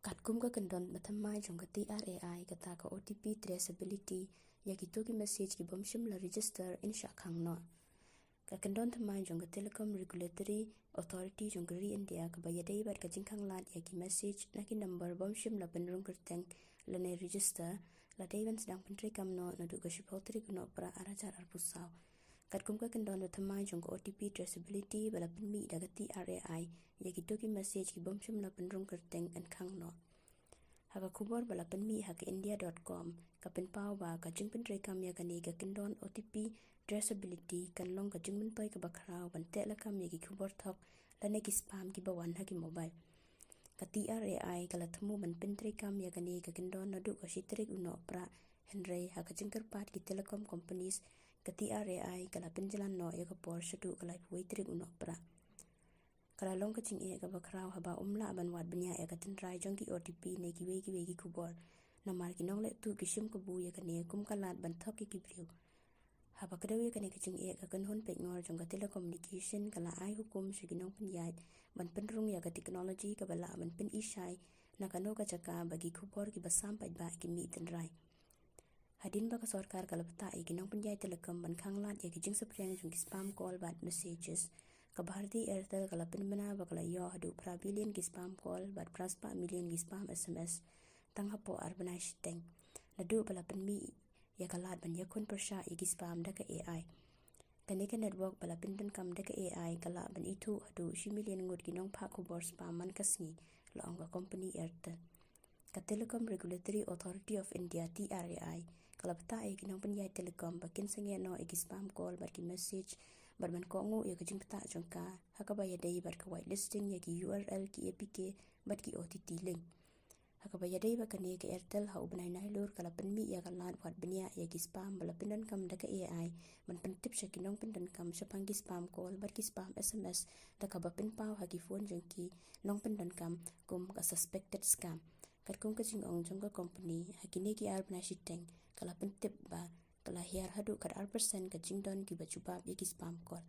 Katkum ka kendon matamai jong ka Trai kata ka OTP traceability ya gitu ki message ki bomshim la register in sha Khang Noh. Ka kendon tamai jong ka Telecom Regulatory Authority jong gari India ka bayadai bat ka jingkhang lat ya ki message na ki number bomshim la penrung kerteng la ne register la daiwan sedang pentri kamno na du ka shipotri kuno pra arajar arpusau. Katkum ka kendon matamai jong ka OTP traceability bala penmi daga Trai ya gitu ki message ki bomshim la penrung kerteng an Khang Noh. Haka kubor bala penmi haka india.com ka penpau ba ka jing pentri kam ya kani ka kendon OTP traceability kan long ka jing mentoi ka bakrao ban te la kam ya ki kubor thok la ne ki spam ki bawan ha ki mobile. Ka Trai ka la thamu ban pentri kam ya kani ka kendon na du ka shitrik uno pra henry haka jingkar pat ki telecom companies ka Trai ka la penjalan no ya ka por shadu ka la puitrik uno pra. Kala long ka jing e ka bakrao haba umla ban wat banya ya ka Trai jong ki OTP ne ki wei kubor na mar ki nong le tu ki shim ka bu ya kani kum ka lat ban thok ki briu. Haba kadawi kani ka jing e ka kanhon pe ngor jong ka telecommunication kala ai hukum Pynduh Jait ban penrung ya ka technology ka bala ban pen isai na kano ka chaka bagi kubor ki basam pai ba ki mi Trai. Hadin ba ka sarkar kala pata ki nong Pynduh telecom ban khang lat ya ki jing sapreng jong ki spam call bat messages ka Bharti Airtel kala penmana ba kala yo hadu pra billion ki spam call bat praspa million ki spam SMS tang hapo arbanai shiteng na du bala penmi ya kalat ban Iakhun persha ya ki spam da ka AI kani ka network bala pindan kam da ka AI kala ban itu hadu shi million ngut ki nong pha kubor spam man kasngi la ong ka company Airtel ka Telecom Regulatory Authority of India Trai kala pata ki nong Pynduh telecom bakin sange no ki spam call bat ki message bat ban ko ngu ya ka jingta jongka haka ba ya dai bat ka whitelisting ya ki URL ki APK bat ki OTT link haka ba ya dai ba kani ka Airtel ha ubnai nai lur kala penmi ya kalat wat benya ya ki spam bala pindan kam da ka AI ban pentip ki nong pindan kam shapang ki spam call bat ki spam SMS da ka ba pin pau ha ki phone jongki nong pindan kam kum ka suspected scam katkum ka jing ong jong ka company hakini ki arbna shiteng kala pentip ba kala hiar hadu kad arpersen ka jingdon ki bachubab ya ki spam call